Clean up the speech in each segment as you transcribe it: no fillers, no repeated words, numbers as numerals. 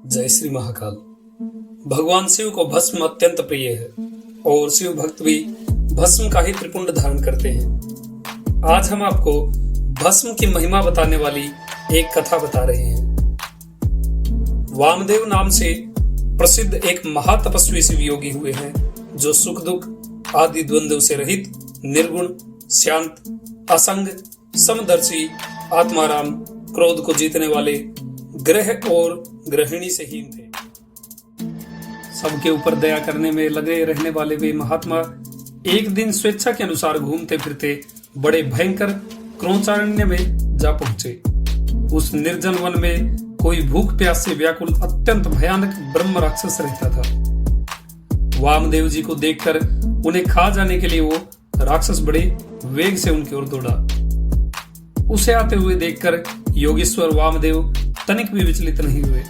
जय श्री महाकाल। भगवान शिव को भस्म अत्यंत प्रिय है और शिव भक्त भी भस्म का ही त्रिपुंड धारण करते हैं। आज हम आपको भस्म की महिमा बताने वाली एक कथा बता रहे हैं। वामदेव नाम से प्रसिद्ध एक महातपस्वी शिव योगी हुए हैं जो सुख दुख आदि द्वंद्व से रहित, निर्गुण, शांत, असंग, समदर्शी, आत्माराम, क्रोध को जीतने वाले, ग्रह और गृहिणी से हीन थे। सबके ऊपर दया करने में लगे रहने वाले वे महात्मा एक दिन स्वेच्छा के अनुसार घूमते फिरते बड़े भयंकर क्रोचारण्य में जा पहुंचे। उस निर्जन वन में कोई भूख प्यास से व्याकुल अत्यंत भयानक ब्रह्म राक्षस रहता था। वामदेव जी को देखकर उन्हें खा जाने के लिए वो राक्षस बड़े वेग से उनकी ओर दौड़ा। उसे आते हुए देखकर योगेश्वर वामदेव तनिक भी विचलित नहीं हुए।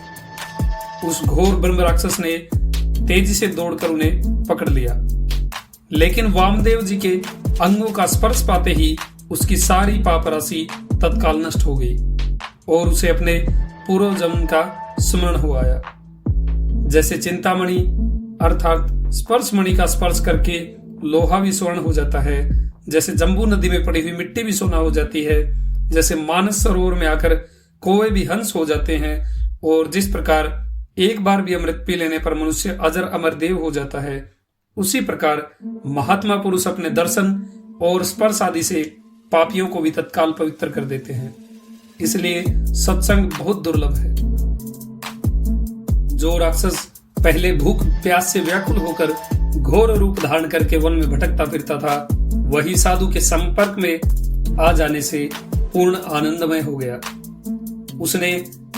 उस घोर ब्रह्म राक्षस ने तेजी से दौड़कर उन्हें पकड़ लिया, लेकिन वामदेव जी के अंगों का स्पर्श पाते ही उसकी सारी पाप राशि तत्काल नष्ट हो गई और उसे अपने पूर्व जन्म का स्मरण हो आया। जैसे चिंतामणि अर्थात स्पर्श मणि का स्पर्श करके लोहा भी स्वर्ण हो जाता है, जैसे जम्बू नदी में पड़ी हुई मिट्टी भी सोना हो जाती है, जैसे मानस सरोवर में आकर कौवे भी हंस हो जाते हैं, और जिस प्रकार एक बार भी अमृत पी लेने पर मनुष्य अजर अमर देव हो जाता है, उसी प्रकार महात्मा पुरुष अपने दर्शन और स्पर्श आदि से पापियों को भी तत्काल पवित्र कर देते हैं। इसलिए सत्संग बहुत दुर्लभ है। जो राक्षस पहले भूख प्यास से व्याकुल होकर घोर रूप धारण करके वन में भटकता फिरता था, वही साधु के संपर्क में आ जाने से पूर्ण आनंदमय हो गया। उसने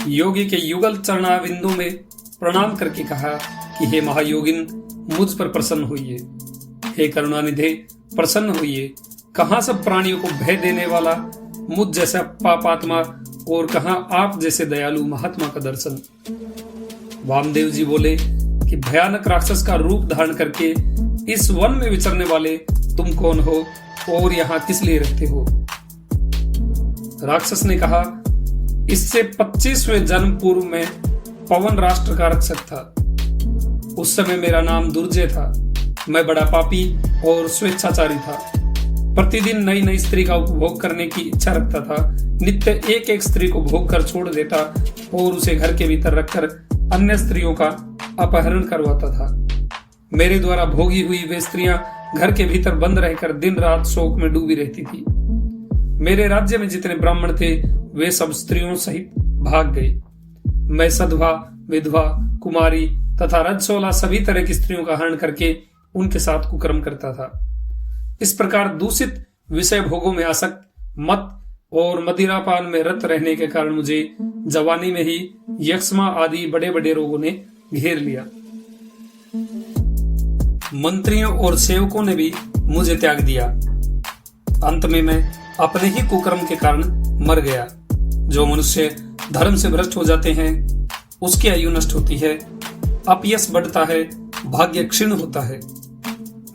योगी के युगल चरणाविंदों में प्रणाम करके कहा कि हे महायोगिन, मुझ पर प्रसन्न होइए। हे करुणानिधे, प्रसन्न होइए। कहाँ सब प्राणियों को भय देने वाला मुझ जैसा पापात्मा और कहाँ आप जैसे दयालु महात्मा का दर्शन। वामदेव जी बोले कि भयानक राक्षस का रूप धारण करके इस वन में विचरने वाले तुम कौन हो और यहाँ किस लिए रहते हो? राक्षस ने कहा, इससे 25वें जन्म पूर्व में पवन राष्ट्र का रक्षक था। उस समय मेरा नाम दुर्जय था। मैं बड़ा पापी और स्वेच्छाचारी था। प्रतिदिन नई नई स्त्री का उपभोग करने की इच्छा रखता था। नित्य एक एक स्त्री को भोग कर छोड़ देता और उसे घर के भीतर रखकर अन्य स्त्रियों का अपहरण करवाता था। मेरे द्वारा भोगी हुई वे स्त्रियां घर के भीतर बंद रहकर दिन रात शोक में डूबी रहती थी। मेरे राज्य में जितने ब्राह्मण थे वे सब स्त्रियों सहित भाग गए। मैं सधवा, विधवा, कुमारी तथा रजसोला सभी तरह की स्त्रियों का हरण करके उनके साथ कुकर्म करता था। इस प्रकार दूषित विषय भोगों में आसक्त, मत और मदिरापान में रत रहने के कारण मुझे जवानी में ही यक्ष्मा आदि बड़े बड़े रोगों ने घेर लिया। मंत्रियों और सेवकों ने भी मुझे त्याग दिया। अंत में मैं अपने ही कुकर्म के कारण मर गया। जो मनुष्य धर्म से भ्रष्ट हो जाते हैं उसकी आयु नष्ट होती है, अपयश बढ़ता है, भाग्य क्षीण होता है,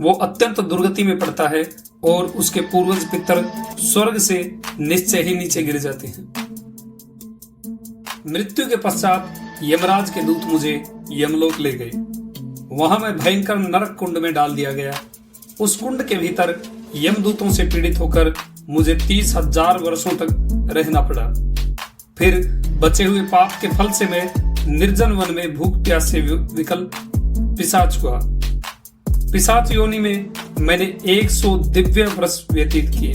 वो अत्यंत दुर्गति में पड़ता है और उसके पूर्वज पितर स्वर्ग से निश्चय ही नीचे गिर जाते हैं। मृत्यु के पश्चात यमराज के दूत मुझे यमलोक ले गए। वहां मैं भयंकर नरक कुंड में डाल दिया गया। उस कुंड के भीतर यमदूतों से पीड़ित होकर मुझे 30,000 वर्षों तक रहना पड़ा। फिर बचे हुए पाप के फल से मैं निर्जन वन में भूख प्यास से विकल पिशाच हुआ। पिशाच योनि में मैंने 100 दिव्य वर्ष व्यतीत किए।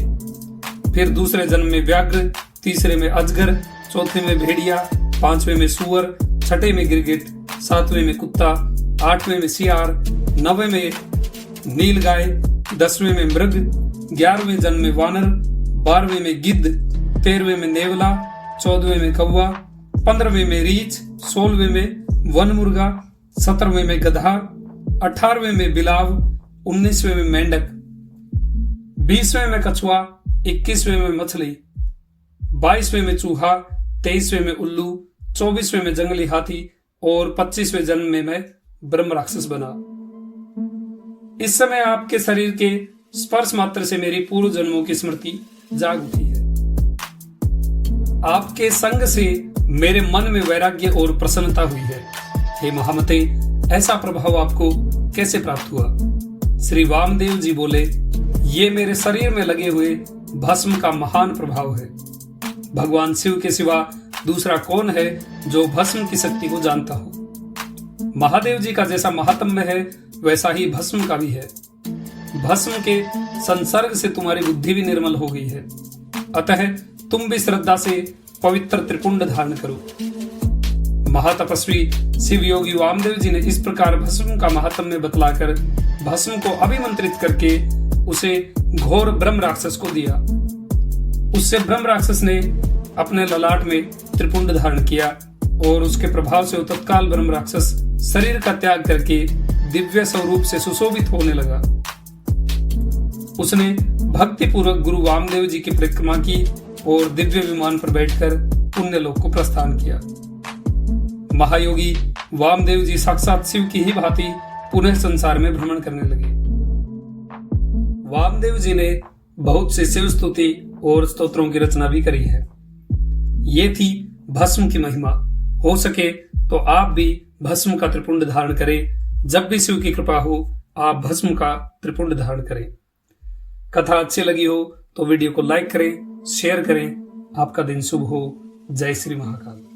फिर दूसरे जन्म में व्याघ्र, तीसरे में अजगर, चौथे में भेड़िया, 5वें में सुअर, 6ठे में गिरगिट, 7वें में कुत्ता, 8वें में सियार, 9वें में नीलगाय, 10वें में मृग, 11वें जन्म में वानर, 12वें में गिद्ध, 13वें में नेवला, 14वें में कौवा, 15वें में रीछ, 16वें में वन मुर्गा, 17वें में गधा, 18वें में बिलाव, 19वें में मेंढक, 20वें में कछुआ, 21वें में मछली, 22वें में चूहा, 23वें में उल्लू, 24वें में जंगली हाथी और 25वें जन्म में मैं ब्रह्म राक्षस बना। इस समय आपके शरीर के स्पर्श मात्र से मेरी पूर्व जन्मों की स्मृति जाग उठी है। आपके संग से मेरे मन में वैराग्य और प्रसन्नता हुई है। हे महामते, ऐसा प्रभाव आपको कैसे प्राप्त हुआ? श्री वामदेव जी बोले, ये मेरे शरीर में लगे हुए भस्म का महान प्रभाव है। भगवान शिव के सिवा दूसरा कौन है जो भस्म की शक्ति को जानता हो? महादेव जी का जैसा महात्म्य है वैसा ही भस्म का भी है। भस्म के संसर्ग से तुम्हारी बुद्धि भी निर्मल हो गई है, अतः तुम भी श्रद्धा से पवित्र त्रिपुंड धारण करो। महातपस्वी शिव योगी वामदेव जी ने इस प्रकार भस्म का महात्म्य बतलाकर भस्म को अभिमंत्रित करके उसे घोर ब्रह्म राक्षस को दिया। उससे ब्रह्म राक्षस ने अपने ललाट में त्रिपुंड धारण किया और उसके प्रभाव से तत्काल ब्रह्म राक्षस शरीर का त्याग करके दिव्य स्वरूप से सुशोभित होने लगा। उसने भक्ति पूर्वक गुरु वामदेव जी की परिक्रमा की और दिव्य विमान पर बैठकर पुण्य लोक को प्रस्थान किया। महायोगी वामदेव जी साक्षात शिव की ही भांति पुनः संसार में भ्रमण करने लगे। वामदेव जी ने बहुत से शिव स्तुति और स्तोत्रों की रचना भी करी है। ये थी भस्म की महिमा। हो सके तो आप भी भस्म का त्रिपुंड धारण करें। जब भी शिव की कृपा हो आप भस्म का त्रिपुंड धारण करें। कथा अच्छी लगी हो तो वीडियो को लाइक करें, शेयर करें। आपका दिन शुभ हो। जय श्री महाकाल।